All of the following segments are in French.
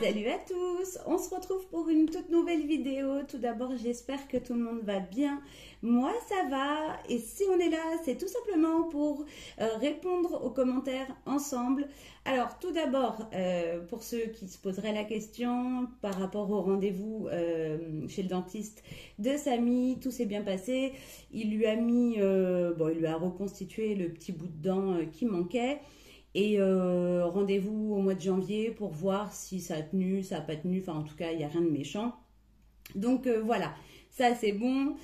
Salut à tous, on se retrouve pour une toute nouvelle vidéo. Tout d'abord, j'espère que tout le monde va bien. Moi, ça va. Et si on est là, c'est tout simplement pour répondre aux commentaires ensemble. Alors, tout d'abord, pour ceux qui se poseraient la question par rapport au rendez-vous chez le dentiste de Samy, tout s'est bien passé. Il lui a mis, il lui a reconstitué le petit bout de dent qui manquait. Et rendez-vous au mois de janvier pour voir si ça a tenu, ça n'a pas tenu. Enfin, en tout cas, il n'y a rien de méchant. Donc voilà, ça c'est bon.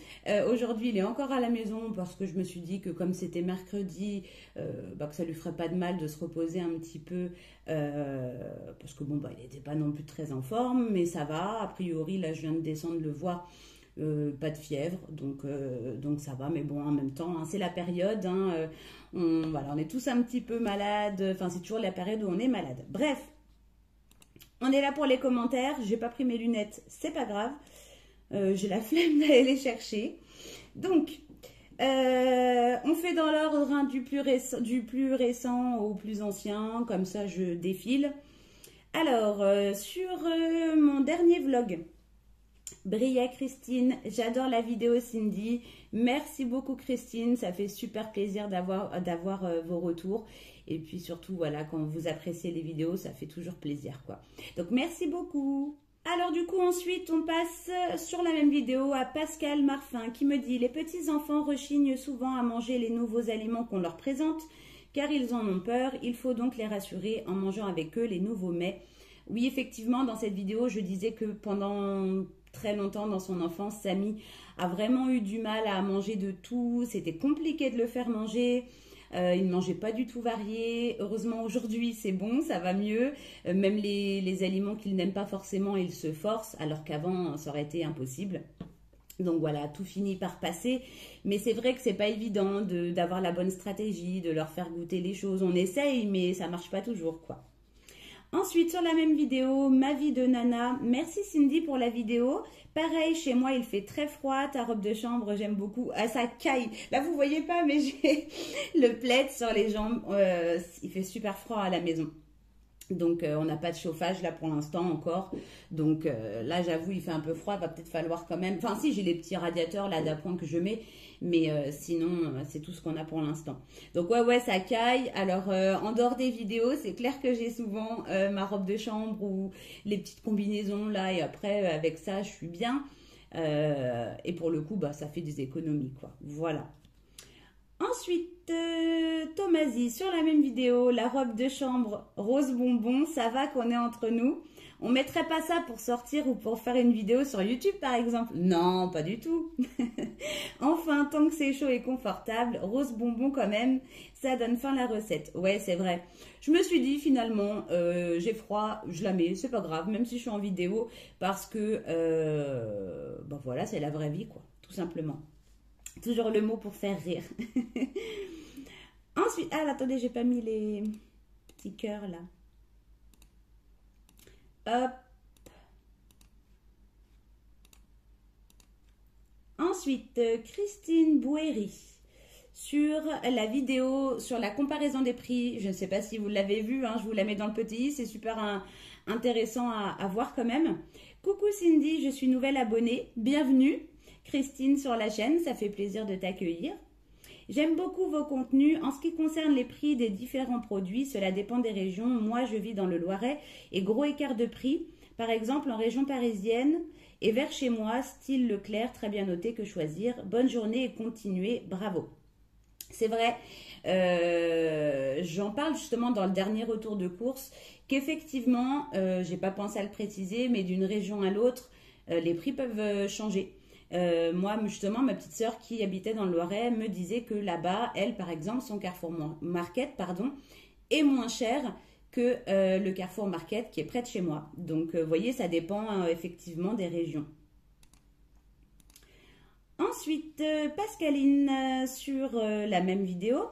Aujourd'hui, il est encore à la maison parce que je me suis dit que comme c'était mercredi, que ça lui ferait pas de mal de se reposer un petit peu. Parce que bon, il n'était pas non plus très en forme, mais ça va. A priori, là, je viens de descendre le voir. Pas de fièvre, donc ça va, mais bon, en même temps, hein, c'est la période, hein, on est tous un petit peu malades, enfin c'est toujours la période où on est malade. Bref, on est là pour les commentaires, j'ai pas pris mes lunettes, c'est pas grave, j'ai la flemme d'aller les chercher. Donc, on fait dans l'ordre, hein, du plus récent au plus ancien, comme ça je défile. Alors, sur mon dernier vlog, Bria Christine, j'adore la vidéo Cindy, merci beaucoup Christine, ça fait super plaisir d'avoir vos retours et puis surtout voilà, quand vous appréciez les vidéos, ça fait toujours plaisir quoi. Donc merci beaucoup. Alors du coup ensuite on passe sur la même vidéo à Pascal Marfin qui me dit: les petits enfants rechignent souvent à manger les nouveaux aliments qu'on leur présente car ils en ont peur, il faut donc les rassurer en mangeant avec eux les nouveaux mets. Oui, effectivement, dans cette vidéo, je disais que pendant très longtemps dans son enfance, Samy a vraiment eu du mal à manger de tout. C'était compliqué de le faire manger. Il ne mangeait pas du tout varié. Heureusement, aujourd'hui, c'est bon, ça va mieux. Même les aliments qu'il n'aime pas forcément, il se force, alors qu'avant, ça aurait été impossible. Donc voilà, tout finit par passer. Mais c'est vrai que c'est pas évident d'avoir la bonne stratégie, de leur faire goûter les choses. On essaye, mais ça marche pas toujours, quoi. Ensuite, sur la même vidéo, ma vie de nana. Merci Cindy pour la vidéo. Pareil, chez moi, il fait très froid. Ta robe de chambre, j'aime beaucoup. Ah, ça caille. Là, vous voyez pas, mais j'ai le plaid sur les jambes. Il fait super froid à la maison. Donc, on n'a pas de chauffage là pour l'instant encore. Donc, là, j'avoue, il fait un peu froid. Il va peut-être falloir quand même... Enfin, si, j'ai les petits radiateurs là d'appoint que je mets. Mais sinon, c'est tout ce qu'on a pour l'instant. Donc, ouais, ça caille. Alors, en dehors des vidéos, c'est clair que j'ai souvent ma robe de chambre ou les petites combinaisons là. Et après, avec ça, je suis bien. Et pour le coup, ça fait des économies, quoi. Voilà. Ensuite, Thomasy, sur la même vidéo, la robe de chambre rose bonbon, ça va qu'on est entre nous. On mettrait pas ça pour sortir ou pour faire une vidéo sur YouTube par exemple? Non, pas du tout. Enfin, tant que c'est chaud et confortable, rose bonbon quand même, ça donne fin à la recette. Ouais, c'est vrai. Je me suis dit finalement, j'ai froid, je la mets, c'est pas grave, même si je suis en vidéo, parce que, voilà, c'est la vraie vie quoi, tout simplement. Toujours le mot pour faire rire. Ensuite, attendez, j'ai pas mis les petits cœurs là. Hop. Ensuite, Christine Bouéry sur la vidéo sur la comparaison des prix. Je ne sais pas si vous l'avez vu, hein, je vous la mets dans le petit i, c'est super intéressant à voir quand même. Coucou Cindy, je suis nouvelle abonnée, bienvenue. Christine sur la chaîne, ça fait plaisir de t'accueillir. J'aime beaucoup vos contenus. En ce qui concerne les prix des différents produits, cela dépend des régions. Moi, je vis dans le Loiret et gros écart de prix. Par exemple, en région parisienne et vers chez moi, style Leclerc, très bien noté, que choisir. Bonne journée et continuez, bravo. C'est vrai, j'en parle justement dans le dernier retour de course, qu'effectivement, j'ai pas pensé à le préciser, mais d'une région à l'autre, les prix peuvent changer. Moi, justement, ma petite sœur qui habitait dans le Loiret me disait que là-bas, elle, par exemple, son Carrefour Market, est moins cher que le Carrefour Market qui est près de chez moi. Donc, vous voyez, ça dépend effectivement des régions. Ensuite, Pascaline sur la même vidéo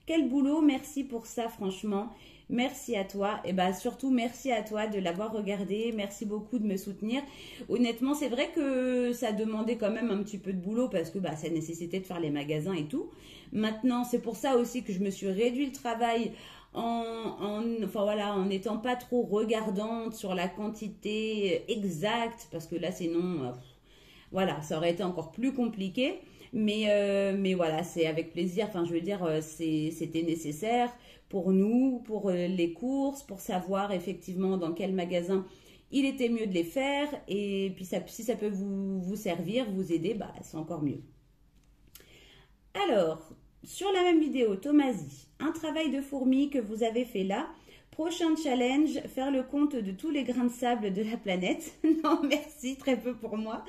Quel boulot, merci pour ça, franchement. Merci à toi. Et bah surtout, merci à toi de l'avoir regardé. Merci beaucoup de me soutenir. Honnêtement, c'est vrai que ça demandait quand même un petit peu de boulot parce que bah, ça nécessitait de faire les magasins et tout. Maintenant, c'est pour ça aussi que je me suis réduit le travail enfin voilà, en n'étant pas trop regardante sur la quantité exacte parce que là, sinon, voilà, ça aurait été encore plus compliqué. Mais voilà, c'est avec plaisir. Enfin, je veux dire, c'était nécessaire pour nous, pour les courses, pour savoir effectivement dans quel magasin il était mieux de les faire. Et puis, si ça peut vous servir, vous aider, bah, c'est encore mieux. Alors, sur la même vidéo, Thomasy, un travail de fourmi que vous avez fait là. Prochain challenge, faire le compte de tous les grains de sable de la planète. Non, merci, très peu pour moi.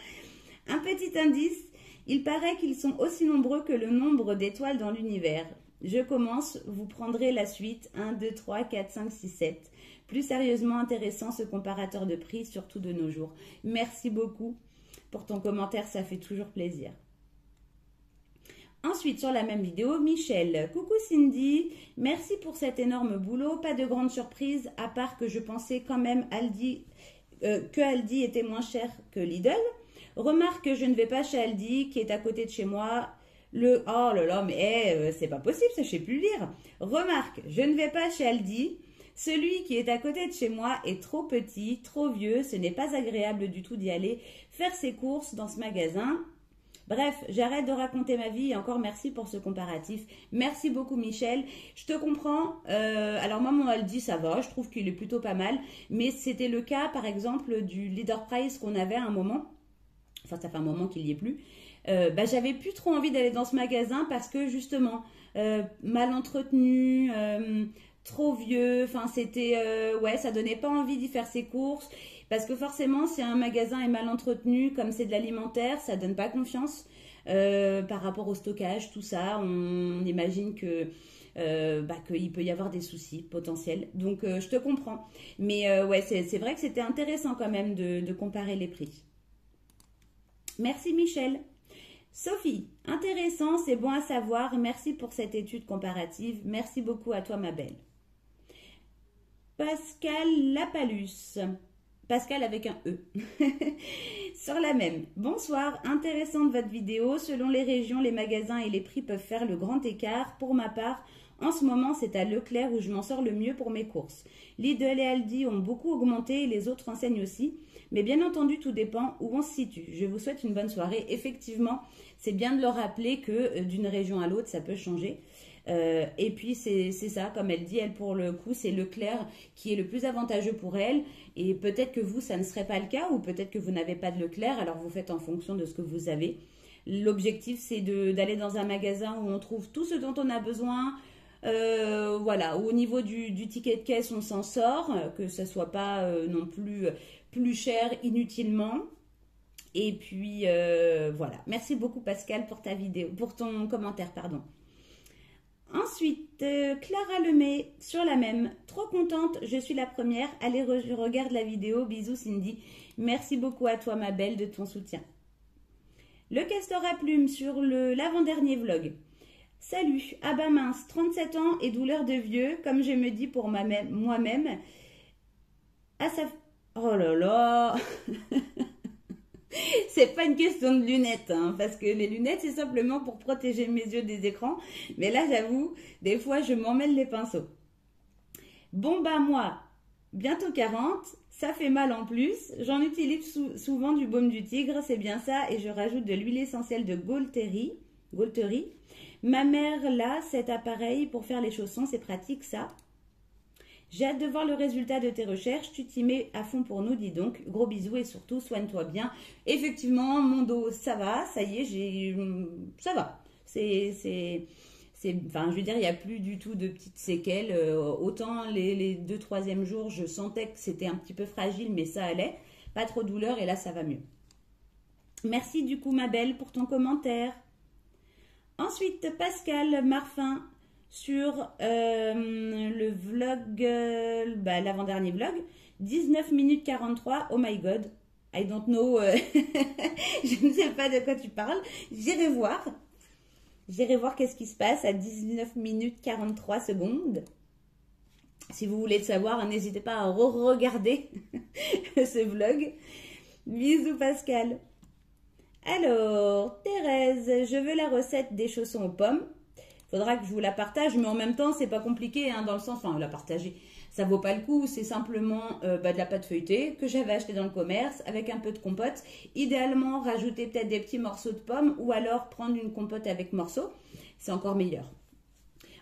Un petit indice. Il paraît qu'ils sont aussi nombreux que le nombre d'étoiles dans l'univers. Je commence, vous prendrez la suite. 1, 2, 3, 4, 5, 6, 7. Plus sérieusement intéressant ce comparateur de prix, surtout de nos jours. Merci beaucoup pour ton commentaire, ça fait toujours plaisir. Ensuite, sur la même vidéo, Michel. Coucou Cindy, merci pour cet énorme boulot. Pas de grande surprise, à part que je pensais quand même que Aldi était moins cher que Lidl. Remarque que je ne vais pas chez Aldi, qui est à côté de chez moi. Oh là là, mais c'est pas possible, ça je sais plus lire. Remarque, je ne vais pas chez Aldi. Celui qui est à côté de chez moi est trop petit, trop vieux. Ce n'est pas agréable du tout d'y aller faire ses courses dans ce magasin. Bref, j'arrête de raconter ma vie et encore merci pour ce comparatif. Merci beaucoup Michel. Je te comprends. Alors moi, mon Aldi, ça va. Je trouve qu'il est plutôt pas mal. Mais c'était le cas, par exemple, du Leader Price qu'on avait à un moment. Enfin, ça fait un moment qu'il n'y est plus. J'avais plus trop envie d'aller dans ce magasin parce que justement, mal entretenu, trop vieux. Enfin, c'était, ouais, ça donnait pas envie d'y faire ses courses. Parce que forcément, si un magasin est mal entretenu, comme c'est de l'alimentaire, ça donne pas confiance par rapport au stockage, tout ça. On imagine que qu'il peut y avoir des soucis potentiels. Donc, je te comprends. Mais ouais, c'est vrai que c'était intéressant quand même de comparer les prix. Merci Michel. Sophie, intéressant, c'est bon à savoir. Merci pour cette étude comparative. Merci beaucoup à toi ma belle. Pascal Lapalus. Pascal avec un E. Sur la même. Bonsoir, intéressante votre vidéo. Selon les régions, les magasins et les prix peuvent faire le grand écart. Pour ma part, en ce moment, c'est à Leclerc où je m'en sors le mieux pour mes courses. Lidl et Aldi ont beaucoup augmenté et les autres enseignes aussi. Mais bien entendu, tout dépend où on se situe. Je vous souhaite une bonne soirée. Effectivement, c'est bien de le rappeler que d'une région à l'autre, ça peut changer. Et puis, c'est ça, comme elle dit, elle, pour le coup, c'est Leclerc qui est le plus avantageux pour elle. Et peut-être que vous, ça ne serait pas le cas, ou peut-être que vous n'avez pas de Leclerc, alors vous faites en fonction de ce que vous avez. L'objectif, c'est d'aller dans un magasin où on trouve tout ce dont on a besoin. Voilà, au niveau du ticket de caisse, on s'en sort, que ce ne soit pas non plus cher inutilement. Et puis, voilà. Merci beaucoup, Pascal, pour ta vidéo, pour ton commentaire, pardon. Ensuite, Clara Lemay, sur la même. Trop contente, je suis la première. Allez, regarde la vidéo. Bisous, Cindy. Merci beaucoup à toi, ma belle, de ton soutien. Le castor à plumes sur l'avant-dernier vlog. Salut, ah bah mince, 37 ans et douleur de vieux, comme je me dis pour moi-même. Ah ça... Oh là là. C'est pas une question de lunettes, hein, parce que les lunettes, c'est simplement pour protéger mes yeux des écrans. Mais là, j'avoue, des fois, je m'emmêle les pinceaux. Bon, bah moi, bientôt 40, ça fait mal en plus. J'en utilise souvent du baume du tigre, c'est bien ça, et je rajoute de l'huile essentielle de Gaulterie. Ma mère, là, cet appareil pour faire les chaussons, c'est pratique, ça. J'ai hâte de voir le résultat de tes recherches. Tu t'y mets à fond pour nous, dis donc. Gros bisous et surtout, soigne-toi bien. Effectivement, mon dos, ça va. Ça y est, ça va. Enfin, je veux dire, il n'y a plus du tout de petites séquelles. Autant les 2 troisièmes jours, je sentais que c'était un petit peu fragile, mais ça allait. Pas trop de douleur et là, ça va mieux. Merci du coup, ma belle, pour ton commentaire. Ensuite, Pascal Marfin sur le vlog, l'avant-dernier vlog, 19 minutes 43, oh my god, I don't know, je ne sais pas de quoi tu parles, j'irai voir. J'irai voir qu'est-ce qui se passe à 19 minutes 43 secondes. Si vous voulez le savoir, n'hésitez pas à re-regarder ce vlog. Bisous Pascal. Alors, Thérèse, je veux la recette des chaussons aux pommes. Faudra que je vous la partage, mais en même temps, c'est pas compliqué, hein, dans le sens, enfin, la partager. Ça vaut pas le coup, c'est simplement de la pâte feuilletée que j'avais acheté dans le commerce avec un peu de compote. Idéalement, rajouter peut-être des petits morceaux de pommes ou alors prendre une compote avec morceaux. C'est encore meilleur.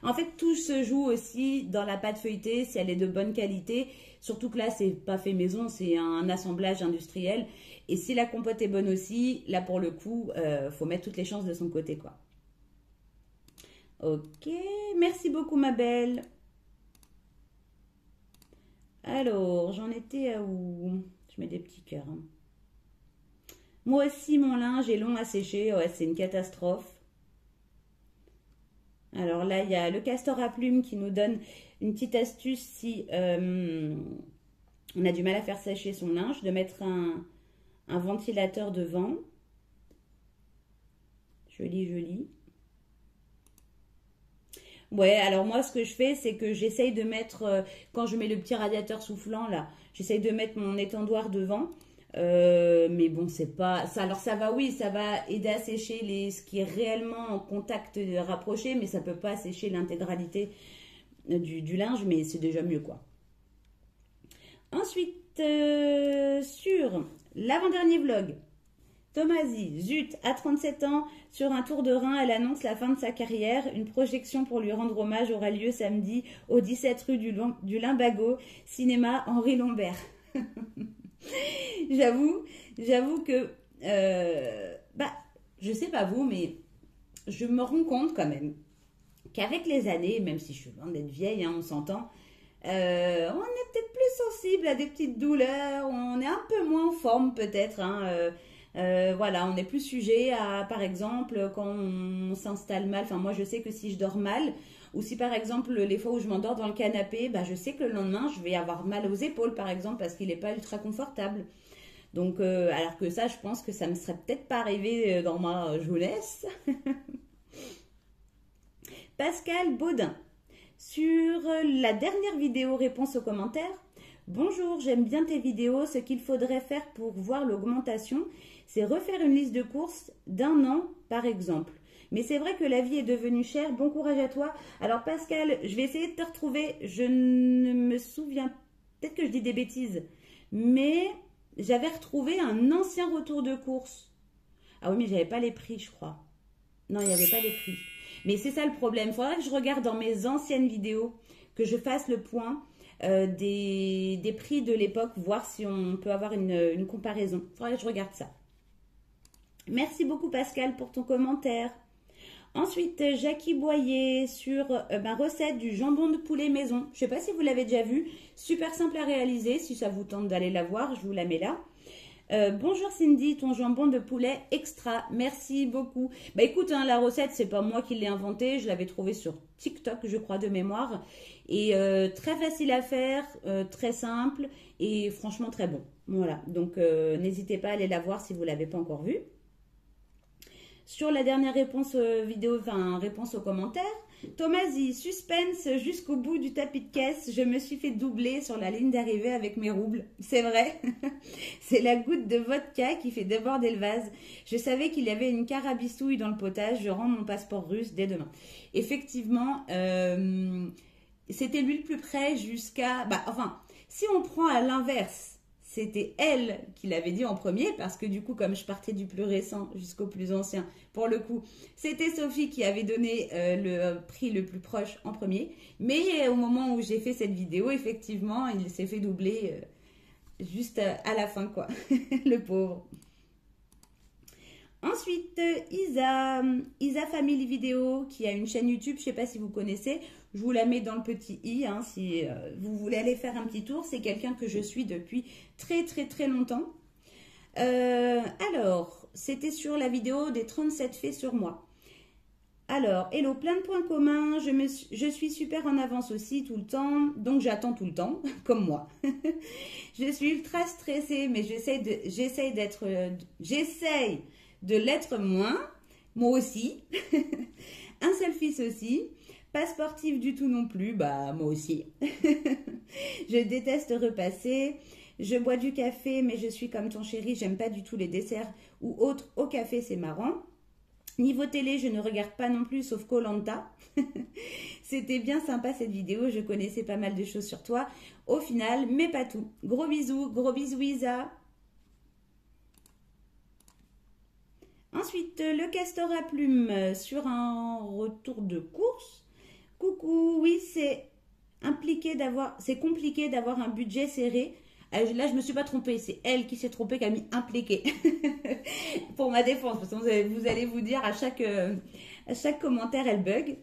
En fait, tout se joue aussi dans la pâte feuilletée, si elle est de bonne qualité. Surtout que là, c'est pas fait maison, c'est un assemblage industriel. Et si la compote est bonne aussi, là pour le coup, faut mettre toutes les chances de son côté, quoi. Ok, merci beaucoup ma belle. Alors, j'en étais à où? Je mets des petits cœurs. Hein. Moi aussi, mon linge est long à sécher. Ouais, c'est une catastrophe. Alors là, il y a le castor à plumes qui nous donne une petite astuce si on a du mal à faire sécher son linge, de mettre un ventilateur devant. Joli, joli. Ouais, alors moi, ce que je fais, c'est que j'essaye de mettre, quand je mets le petit radiateur soufflant, là, j'essaye de mettre mon étendoir devant. Mais bon, c'est pas... ça. Alors ça va, oui, ça va aider à sécher ce qui est réellement en contact rapproché, mais ça peut pas sécher l'intégralité du linge, mais c'est déjà mieux, quoi. Ensuite, sur l'avant-dernier vlog, Thomasie, zut, à 37 ans, sur un tour de rein, elle annonce la fin de sa carrière. Une projection pour lui rendre hommage aura lieu samedi au 17 rue du Limbago, cinéma Henri Lombert. J'avoue que, je sais pas vous, mais je me rends compte quand même qu'avec les années, même si je suis loin d'être vieille, hein, on s'entend, on est peut-être plus sensible à des petites douleurs, on est un peu moins en forme peut-être, hein, voilà, on est plus sujet à, par exemple, quand on s'installe mal, enfin moi je sais que si je dors mal, ou si par exemple les fois où je m'endors dans le canapé, je sais que le lendemain je vais avoir mal aux épaules par exemple parce qu'il n'est pas ultra confortable. Donc alors que ça je pense que ça ne me serait peut-être pas arrivé dans ma jeunesse. Pascal Baudin, sur la dernière vidéo réponse aux commentaires. Bonjour, j'aime bien tes vidéos. Ce qu'il faudrait faire pour voir l'augmentation, c'est refaire une liste de courses d'un an, par exemple. Mais c'est vrai que la vie est devenue chère. Bon courage à toi. Alors Pascal, je vais essayer de te retrouver. Je ne me souviens, peut-être que je dis des bêtises, mais j'avais retrouvé un ancien retour de course. Ah oui, mais j'avais pas les prix, je crois. Non, il n'y avait pas les prix. Mais c'est ça le problème. Il faudrait que je regarde dans mes anciennes vidéos, que je fasse le point. Des prix de l'époque, voir si on peut avoir une comparaison. Il faudrait que je regarde ça. Merci beaucoup Pascal pour ton commentaire. Ensuite, Jackie Boyer sur ma recette du jambon de poulet maison. Je ne sais pas si vous l'avez déjà vu. Super simple à réaliser. Si ça vous tente d'aller la voir, je vous la mets là. Bonjour Cindy, ton jambon de poulet extra, merci beaucoup. Bah écoute, hein, la recette, c'est pas moi qui l'ai inventée, je l'avais trouvée sur TikTok, je crois, de mémoire. Et très facile à faire, très simple et franchement très bon. Voilà, donc n'hésitez pas à aller la voir si vous ne l'avez pas encore vue. Sur la dernière réponse vidéo, enfin réponse aux commentaires, Thomasie, suspense jusqu'au bout du tapis de caisse. Je me suis fait doubler sur la ligne d'arrivée avec mes roubles. C'est vrai. C'est la goutte de vodka qui fait déborder le vase. Je savais qu'il y avait une carabistouille dans le potage. Je rends mon passeport russe dès demain. Effectivement, c'était lui le plus près jusqu'à... enfin, si on prend à l'inverse, c'était elle qui l'avait dit en premier parce que du coup, comme je partais du plus récent jusqu'au plus ancien, pour le coup, c'était Sophie qui avait donné le prix le plus proche en premier. Mais au moment où j'ai fait cette vidéo, effectivement, il s'est fait doubler juste à la fin, quoi. Le pauvre. Ensuite, Isa Family Vidéo, qui a une chaîne YouTube, je ne sais pas si vous connaissez, je vous la mets dans le petit i, hein, si vous voulez aller faire un petit tour. C'est quelqu'un que je suis depuis très très très longtemps. Alors, c'était sur la vidéo des 37 faits sur moi. Alors, hello, plein de points communs, je suis super en avance aussi tout le temps, donc j'attends tout le temps, comme moi. Je suis ultra stressée, mais j'essaye de l'être moins. Moi aussi. Un seul fils aussi. Pas sportif du tout non plus, bah moi aussi. Je déteste repasser. Je bois du café, mais je suis comme ton chéri, j'aime pas du tout les desserts ou autres au café, c'est marrant. Niveau télé, je ne regarde pas non plus, sauf koh. C'était bien sympa cette vidéo, je connaissais pas mal de choses sur toi. Au final, mais pas tout. Gros bisous Isa. Ensuite, le castor à plumes sur un retour de course. Coucou, oui, c'est compliqué d'avoir un budget serré. Là, je me suis pas trompée, c'est elle qui s'est trompée, qui a mis impliqué. Pour ma défense, parce que vous allez vous dire à chaque commentaire, elle bug.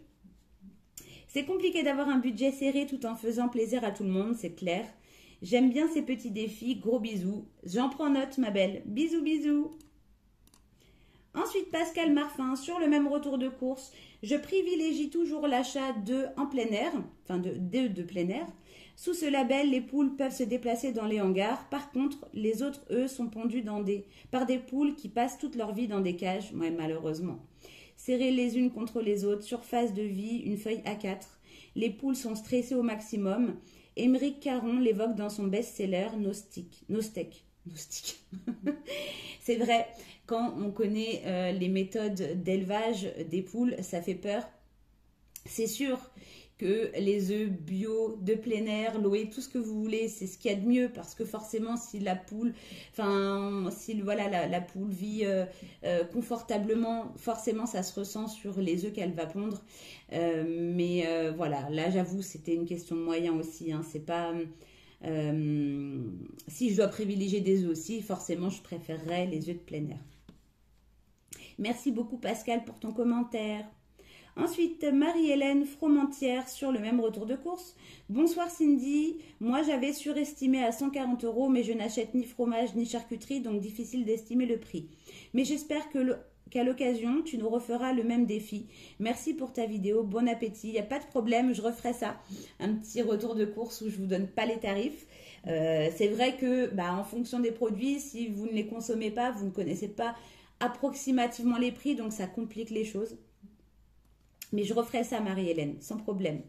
C'est compliqué d'avoir un budget serré tout en faisant plaisir à tout le monde, c'est clair. J'aime bien ces petits défis, gros bisous. J'en prends note, ma belle. Bisous. Ensuite, Pascal Marfin, sur le même retour de course, je privilégie toujours l'achat d'œufs en plein air, enfin d'œufs de plein air. Sous ce label, les poules peuvent se déplacer dans les hangars. Par contre, les autres œufs sont pondus par des poules qui passent toute leur vie dans des cages, ouais, malheureusement. Serrées les unes contre les autres, surface de vie, une feuille A4. Les poules sont stressées au maximum. Émeric Caron l'évoque dans son best-seller Nostek. C'est vrai, quand on connaît les méthodes d'élevage des poules, ça fait peur. C'est sûr que les œufs bio, de plein air, Loé, tout ce que vous voulez, c'est ce qu'il y a de mieux parce que forcément, si la poule, la poule vit confortablement, forcément, ça se ressent sur les œufs qu'elle va pondre. Voilà, là, j'avoue, c'était une question de moyens aussi. Hein, c'est pas si je dois privilégier des œufs aussi, forcément, je préférerais les œufs de plein air. Merci beaucoup, Pascal, pour ton commentaire. Ensuite, Marie-Hélène Fromentière sur le même retour de course. Bonsoir Cindy, moi j'avais surestimé à 140 €, mais je n'achète ni fromage ni charcuterie, donc difficile d'estimer le prix. Mais j'espère qu'à l'occasion, tu nous referas le même défi. Merci pour ta vidéo, bon appétit. Il n'y a pas de problème, je referai ça. Un petit retour de course où je ne vous donne pas les tarifs. C'est vrai que en fonction des produits, si vous ne les consommez pas, vous ne connaissez pas approximativement les prix, donc ça complique les choses. Mais je referai ça, Marie-Hélène, sans problème.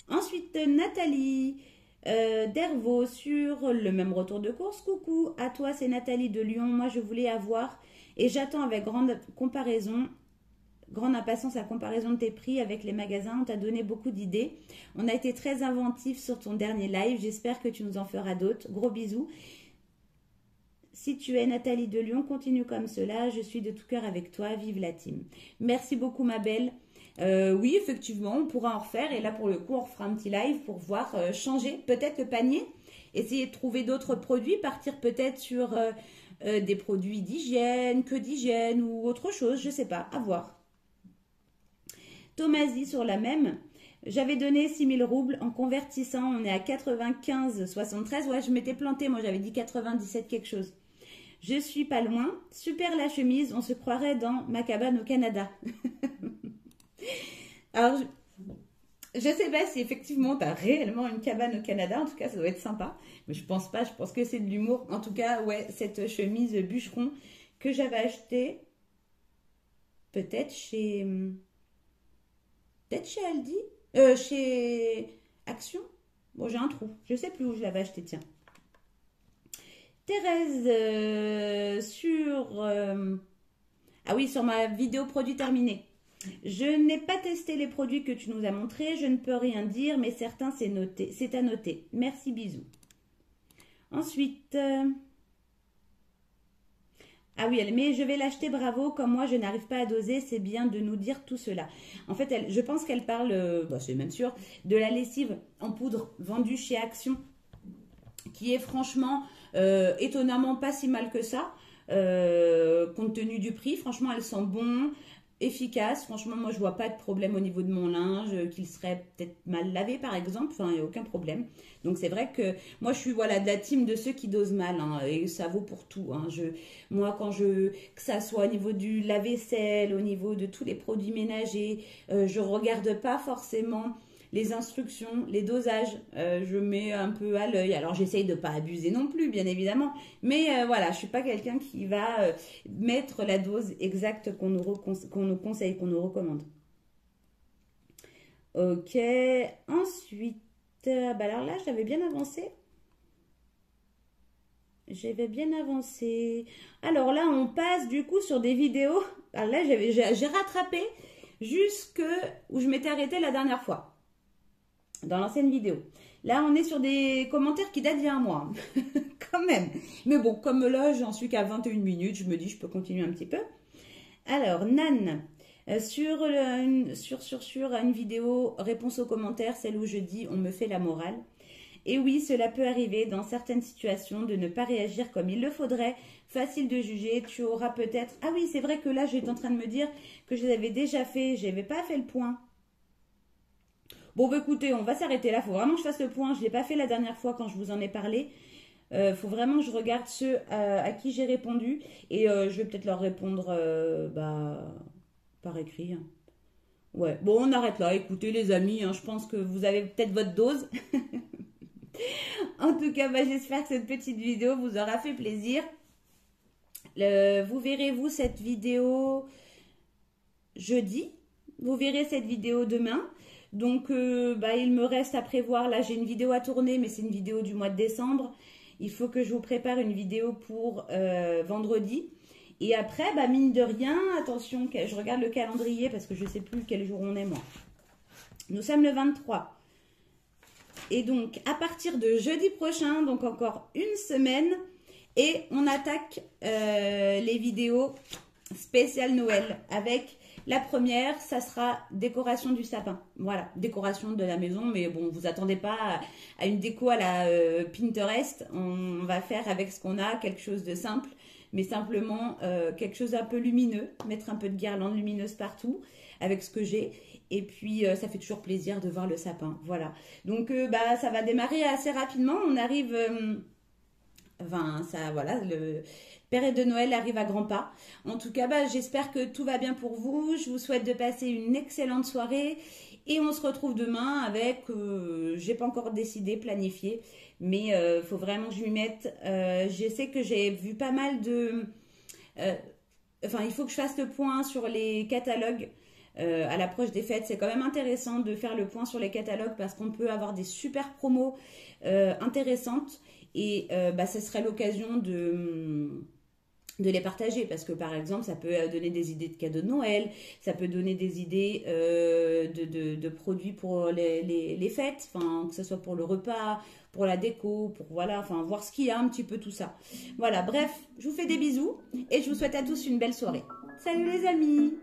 Ensuite, Nathalie Dervaux sur le même retour de course. Coucou, à toi, c'est Nathalie de Lyon. Moi, je voulais avoir et j'attends avec grande impatience la comparaison de tes prix avec les magasins. On t'a donné beaucoup d'idées. On a été très inventifs sur ton dernier live. J'espère que tu nous en feras d'autres. Gros bisous. Si tu es Nathalie de Lyon, continue comme cela. Je suis de tout cœur avec toi. Vive la team. Merci beaucoup, ma belle. Oui, effectivement, on pourra en refaire. Et là, pour le coup, on refera un petit live pour voir changer peut-être le panier. Essayer de trouver d'autres produits. Partir peut-être sur des produits d'hygiène, que d'hygiène ou autre chose. Je ne sais pas. À voir. Tomasi sur la même. J'avais donné 6 000 roubles en convertissant. On est à 95,73. Ouais, je m'étais plantée. Moi, j'avais dit 97 quelque chose. Je suis pas loin. Super la chemise. On se croirait dans ma cabane au Canada. Alors, je sais pas si effectivement tu as réellement une cabane au Canada. En tout cas, ça doit être sympa. Mais je pense pas. Je pense que c'est de l'humour. En tout cas, ouais, cette chemise bûcheron que j'avais achetée peut-être chez Aldi. Chez Action. Bon, j'ai un trou. Je sais plus où je l'avais acheté, tiens. Thérèse sur... Ah oui, sur ma vidéo produit terminé. Je n'ai pas testé les produits que tu nous as montrés. Je ne peux rien dire, mais certains, c'est à noter. Merci, bisous. Ensuite... Ah oui, mais je vais l'acheter, bravo, comme moi je n'arrive pas à doser, c'est bien de nous dire tout cela. En fait, je pense qu'elle parle, c'est même sûr, de la lessive en poudre vendue chez Action, qui est franchement étonnamment pas si mal que ça, compte tenu du prix. Franchement, elle sent bon, efficace. Franchement, moi je vois pas de problème au niveau de mon linge, qu'il serait peut-être mal lavé par exemple, enfin il n'y a aucun problème. Donc c'est vrai que moi je suis de la team de ceux qui dosent mal, hein, et ça vaut pour tout. Hein. Moi que ça soit au niveau du lave-vaisselle, au niveau de tous les produits ménagers, je regarde pas forcément les instructions, les dosages, je mets un peu à l'œil. Alors j'essaye de pas abuser non plus, bien évidemment, mais voilà, je suis pas quelqu'un qui va mettre la dose exacte qu'on nous conseille, qu'on nous recommande. Ok, ensuite, bah alors là, j'avais bien avancé. J'avais bien avancé. Alors là, on passe du coup sur des vidéos. Alors là, j'ai rattrapé jusque où je m'étais arrêtée la dernière fois, dans l'ancienne vidéo. Là, on est sur des commentaires qui datent d'il y a un mois, quand même. Mais bon, comme là, j'en suis qu'à 21 minutes, je me dis, je peux continuer un petit peu. Alors, Nan, sur une vidéo, réponse aux commentaires, celle où je dis, on me fait la morale. Et oui, cela peut arriver dans certaines situations de ne pas réagir comme il le faudrait. Facile de juger, tu auras peut-être... Ah oui, c'est vrai que là, j'étais en train de me dire que je les avais déjà fait. Je n'avais pas fait le point. Bon, bah, écoutez, on va s'arrêter là. Il faut vraiment que je fasse le point. Je ne l'ai pas fait la dernière fois quand je vous en ai parlé. Faut vraiment que je regarde ceux à qui j'ai répondu. Et je vais peut-être leur répondre par écrit. Ouais, bon, on arrête là. Écoutez, les amis, je pense que vous avez peut-être votre dose. En tout cas, j'espère que cette petite vidéo vous aura fait plaisir. Vous verrez, vous, cette vidéo jeudi. Vous verrez cette vidéo demain. Donc, il me reste à prévoir. Là, j'ai une vidéo à tourner, mais c'est une vidéo du mois de décembre. Il faut que je vous prépare une vidéo pour vendredi. Et après, mine de rien, attention, je regarde le calendrier parce que je ne sais plus quel jour on est, moi. Nous sommes le 23. Et donc, à partir de jeudi prochain, donc encore une semaine, et on attaque les vidéos spéciales Noël. Avec la première, ça sera décoration du sapin. Voilà, décoration de la maison, mais bon, vous attendez pas à une déco à la Pinterest. On va faire avec ce qu'on a, quelque chose de simple, mais simplement quelque chose un peu lumineux. Mettre un peu de guirlande lumineuse partout avec ce que j'ai. Et puis, ça fait toujours plaisir de voir le sapin. Voilà. Donc, ça va démarrer assez rapidement. On arrive... le période de Noël arrive à grands pas. En tout cas, j'espère que tout va bien pour vous. Je vous souhaite de passer une excellente soirée. Et on se retrouve demain avec... j'ai pas encore décidé, planifié. Mais il faut vraiment que je m'y mette. Je sais que j'ai vu pas mal de... il faut que je fasse le point sur les catalogues. À l'approche des fêtes, c'est quand même intéressant de faire le point sur les catalogues parce qu'on peut avoir des super promos intéressantes et ce serait l'occasion de les partager parce que par exemple ça peut donner des idées de cadeaux de Noël, ça peut donner des idées de produits pour les fêtes, que ce soit pour le repas, pour la déco, pour voir ce qu'il y a un petit peu tout ça. Voilà, bref, je vous fais des bisous et je vous souhaite à tous une belle soirée. Salut les amis!